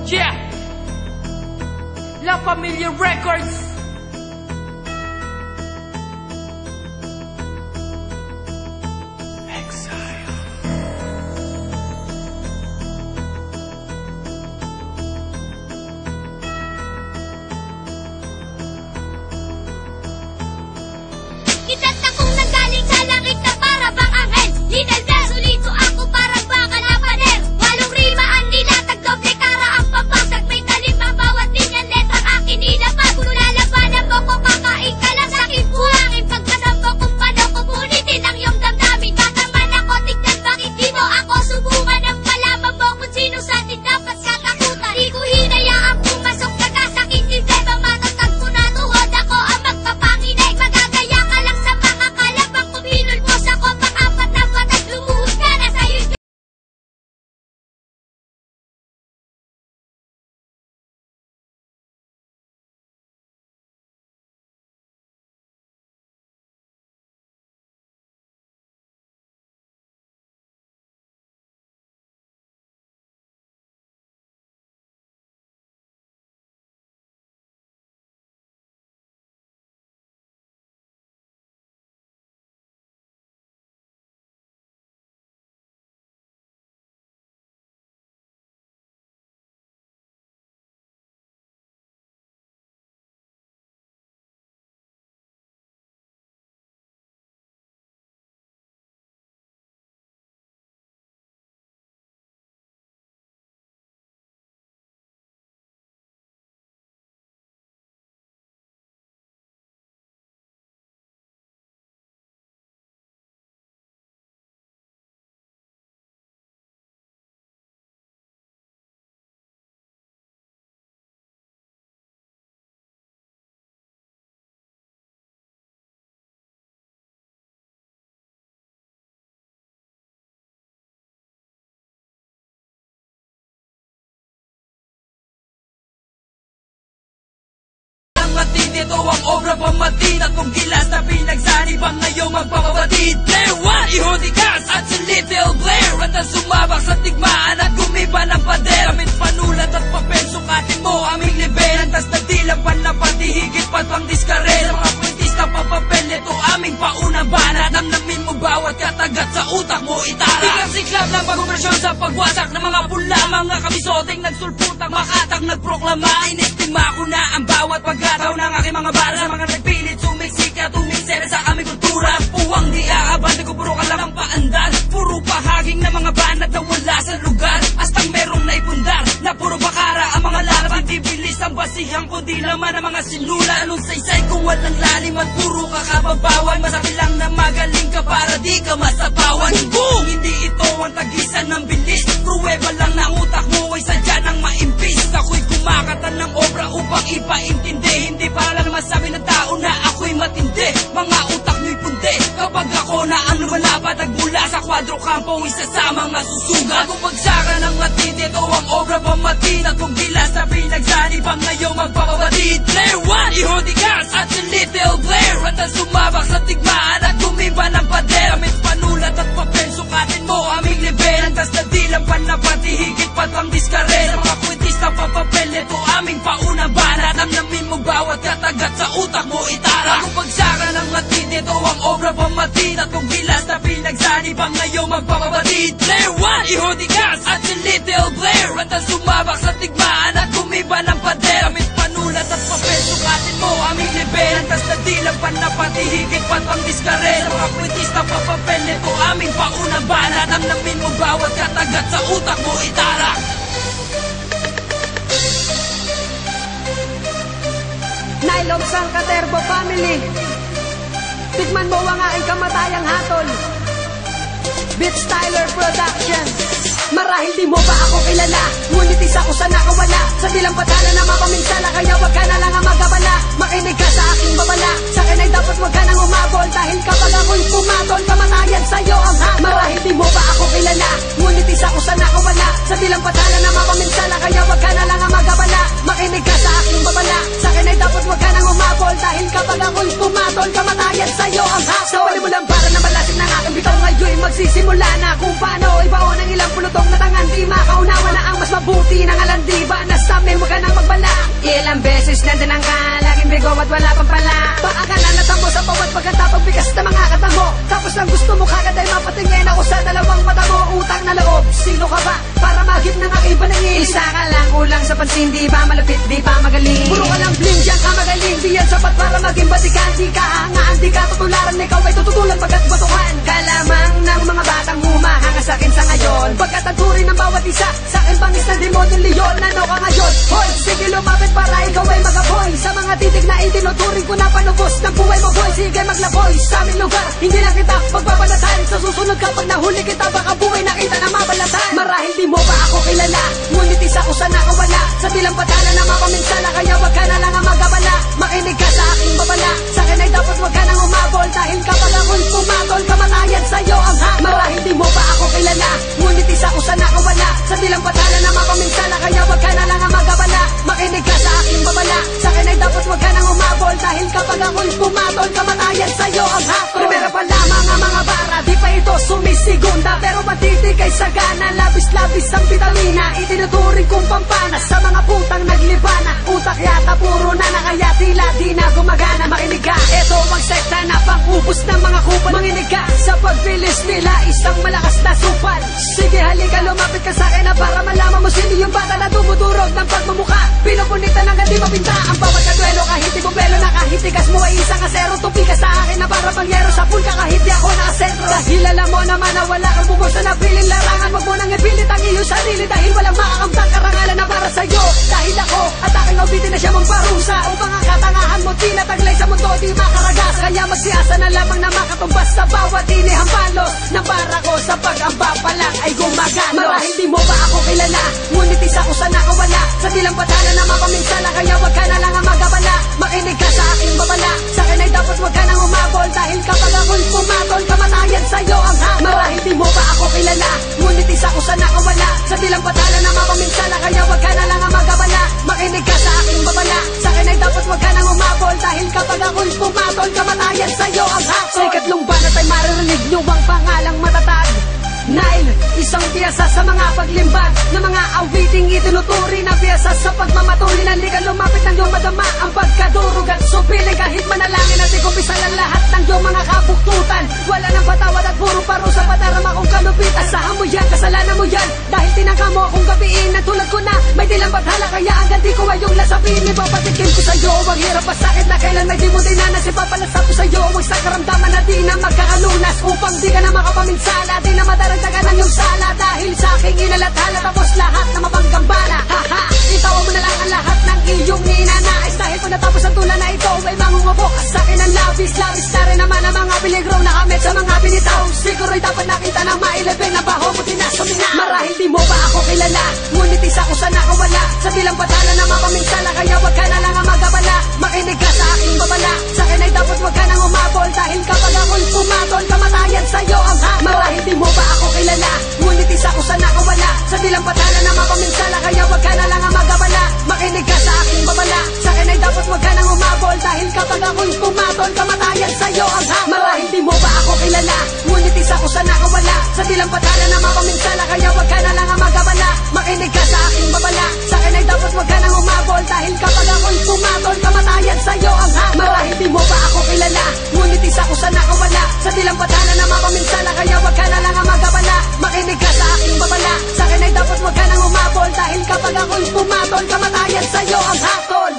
Yeah! La Familia Records! Exile. Itat akong nanggaling sa langit na para bang anghel. Linal verso dito ako parang baka na pader. Walong rima ang nilatag, doble kara ang pabasag. May talim ang bawat linyang letra akin inapag. Kung lalabanan mo ko, kakain ka lang sa aking buhangin. Pagkasampo kung paano ko punitin ang iyong damdamin. Batang man ako, tignan bakit di mo ako subukan. Ang malaman mo kung sino sa atin dapat katakutan. Di ko hinayaang pumasok ka sa aking sistema. Matatag ko na tuhod ako ang magpapanginay. Magagaya ka lang sa mga kalabang kung pinulpos ako. Pang-apat na batas lumuhod ka na sa'yo'y Matindi ito ang obra pamatin at kung gilas na pinagsanib ang ngayong magpapabatid. Blair 1, Ihodikas at si Little Blair at ang sumabak sa tigmaan at gumiba ng pader. Gamit panulat at papel, sukatin mo aming liberan. Tas nagdilang panapati, higit pat pang diskarera. Mga pwintis na papapel, ito aming paunang banat. Namnamin mo bawat katagat sa utak mo itara. Bigang siklab ng pag-operasyon sa pagwasak ng mga pula. Mga kamisoteng nagsulputang makatang nagproklama. Inestima ko na ang bawat pagkataw ng aking mga bara. Sa mga nagpilit sumiksik at umiksel sa aming kultura. Puwang di aabante ko, puro kalamang paandar. Puro pahaging na mga banat na wala sa lugar. Astang merong naipundar na puro bakara ang mga laban. Di bilis ang basihan kundi laman ang mga sinula. Anong saysay kung walang lalim at puro kakababawan. Masabi lang na magaling ka para di ka masapawan. Kung hindi ito ang tagisan ng bilis, pruweba lang na ang utak mo ay sadya ng maimpis. Ako'y kumakatan ng obra upang ipaintindi. Hindi para lang masabi ng tao na ako'y matindi. Mga utak nyo'y pundi kapag ako na ang lumalapat. Nagmula sa kwadro kampo, isa sa mga susugat. Kung pagsakan ng matindi, ito ang obra pamatin. At kung gilas na pinagsanib ang ngayong magpapabatid. Blair 1, Ihodikas at si Little Blair at ang sumabak sa tigmaan at gumiba ng pader. Gamit panulat at papel, sukatin mo aming liberan. Tas nagdilang panapati, higit pat pang diskarera. Mga pwintis na papapel, ito aming paunang banat. Namnamin mo bawat katagat sa utak mo itara. Kung pagsakan ng matindi, ito ang obra pamatin. At kung gilas na pinagsanib ang ngayong magpapabatid. Blair 1, Ihodikas at si Little Blair at ang sumabak sa tigmaan at gumiba ng pader. Gamit panulat at papel, sukatin mo aming liberan. Tas nagdilang panapati, higit pat pang diskarera. Mga pwintis na papapel, ito aming paunang banat. Namnamin mo bawat katagat sa utak mo itara. Nylon sang Katerbo family. Tikman mo ang aking kamatayang hatol. Beats Tyler Productions. Marahil di mo pa ako kilala, ngunit isa ko sa nakawala. Sa dilang patala na mapaminsala, kaya wag ka na lang ang magabala. Makinig ka sa aking babala, sa akin ay dapat wag ka nang umabol. Dahil kapag ako'y pumatol, kamatayan sa'yo ang hatol. Marahil di mo pa ako kilala, ngunit isa ko sa nakawala. Sa dilang patala na mapaminsala, kaya wag ka na lang ang magabala. Makinig ka sa aking babala, sa akin ay dapat wag ka nang umabol. Dahil kapag ako'y pumatol, kamatayan sa'yo ang hatol. Sa wali mo lang para na malasin ng aking bitaw, ngayon magsisimula na kung paano ibaon ang ilang pulutong na tangan. Di makaunawa na ang mas mabuti ng alandiba na amin, huwag ka nang magbala. Ilang beses na dinang ka, laging bigo at wala pang pala. Baka ka na natamo sa bawat pagkatapag bigas na mga kata mo. Tapos lang gusto mo kagad ay mapatingin ako sa dalawang mata mo. Utang na loob, sino ka ba? Para magip ng aking paningin. Isa ka lang, ulang sa pansin, di ba malapit, di ba magaling. Puro ka lang bling, diyan ka magaling. Di yan sapat para maging batikan. Di ka hangaan, di ka tutularan, ikaw ay tututulan pagkat batukan. Kalamang ng mga batang humahanga sa akin sa ngayon. Pagkat ang turi ng bawat isa, sa akin bangis na demonyong leon. Ano ka ngayon? Hoy, sige lumapit para ikaw ay magaboy. Sa mga titig na itinuturing ko na panubos ng buhay mo boy. Sige maglaboy sa aming lugar, hindi na kita pagbabalatan. Sa susunod kapag nahuli kita, baka buhay na kita na mabalatan. Marahil di mo pa ako kilala, ngunit isa ko sa nakawala. Sa bilang patala na mapaminsala, kaya wag ka na lang ang magabala. Makinig ka sa aking babala, sa akin ay dapat wag ka nang umabol. Dahil kapag ako'y pumatol, kamatayan sa'yo ang habol. Marahil di mo pa ako kilala, ngunit isa ko sa nakawala. Sa bilang patala na mapaminsala, kaya wag ka na lang ang magabala. Makinig ka sa aking babala, sa akin ay dapat wag ka nang umabol. Dahil kapag ako'y pumatol, kamatayan sa'yo ang habol. Primera pa lamang ang mga bara, di pa ito sumisigunda. Pero matitigay sa gana, labis-labis ang vitamina. Itinuturing kong pampanas sa mga putang naglibana. Utak yata puro na kaya tila di na gumagana. Makinig ka, ito ang sekta na pang-ubos ng mga kupal. Manginig ka sa pagbilis nila, isang malakas na supal. Sige halika, lumapit ka sa akin na para malaman mo sino yung bata na dumudurog ng pagmamukha. Pinupunitan hanggang di mapinta ang bawat kadwelo. Kahit di bubelo na kahit tigas mo ay isang asero. Tupi ka sa akin na para pangyero sa pool ka kahit di ako nakasentro. Dahil alam mo naman na wala kang bubos na napiling larangan. Wag mo nang ipilit ang iyong sarili dahil walang makakamtang karangalan na para sa'yo. Dahil ako at aking awitin na siya mong parusa upang ang katangahan mo tinataglay sa mundo di makaragas. Kaya magsiyasa na lamang na makatumbas sa bawat inihang balos. Na para ko sa pag-amba pa lang ay gumagalos. Marahil di mo pa ako kilala, ngunit isa ko sa nakawala. Sa bilang patala na mapaminsala, kaya wag ka na lang ang magabala. Makinig ka sa aking babala, sa akin ay dapat wag ka nang umabol. Dahil kapag ako'y pumatol, kamatayan sa'yo ang habol. Marahil di mo pa ako kilala, ngunit isa ko sa nakawala. Sa bilang patala na mapaminsala, kaya wag ka na lang ang magabala. Makinig ka sa aking babala, sa akin ay dapat wag ka nang umabol. Dahil kapag ako'y pumatol, kamatayan sa'yo ang habol. Sa ikatlong banat ay maririnig nyo ang pangalang matatag. Nile, isang piyasa sa mga paglimbag ng mga awiting itinuturi na piyasa sa pagmamatuli. Nalikan lumapit ng iyong madama ang pagkadurog at supiling. Kahit manalangin at ikumpisa lang lahat ng iyong mga kabuktutan. Wala nang patawad at puro parusa, padarama kong kalupitan. Sahan mo yan, kasalanan mo yan, dahil tinangka mo akong gabiin. Na tulad ko na may dilang bathala, kaya ang ganti ko ay yung lasapin. Ipapatikim ko sa'yo ang hirap at sakit na kailan may di mo dinanas. Ipapalasap ko sa'yo ang sa karamdaman na di na magkakalunas. Upang di ka na makapaminsala, di na madaragdagan ng iyong sala. Dahil sa aking inalathala, tapos lahat na mapanggambala. Haha, itawa mo na lang ang lahat ng iyong ninanais. Dahil pag natapos ang tula na ito ay mangungubok sa akin ang labis-labis na rin naman ang mga piligro na kamit sa mga binitaw. Siguro'y dapat nakita ng mailibing na baho mo tinasumina. Marahil di mo pa ako kilala, ngunit isa ko sa nakawala. Sa bilang patala na mapaminsala, kaya wag ka na lang ang magabala. Makinig ka sa aking babala, sa akin ay dapat wag ka nang umabol. Dahil kapag ako'y pumatol, kamatayan sa'yo ang habol. Marahil di mo pa ako kilala, ngunit isa ko sa nakawala. Sa bilang patala na mapaminsala, kaya wag ka na lang ang magabala. Makinig ka sa aking babala, sa akin ay dapat wag ka nang umabol. Dahil kapag ako'y pumatol, kamatayan sa'yo ang habol. Marahil di mo pa ako kilala, ngunit isa ko sa nakawala. Sa bilang patala na mapaminsala, kaya wag ka na lang ang magabala. Makinig ka sa aking babala, sa akin ay dapat wag ka nang umabol. Dahil kapag ako'y pumatol, kamatayan sa'yo ang habol. Marahil di mo pa ako kilala, ngunit isa ko sa nakawala. Sa bilang patala na mapaminsala, kaya wag ka na lang ang magabala. Makinig ka sa aking babala, sa akin ay dapat wag ka nang umabol. Dahil kapag ako'y pumatol, kamatayan sa'yo ang hatol.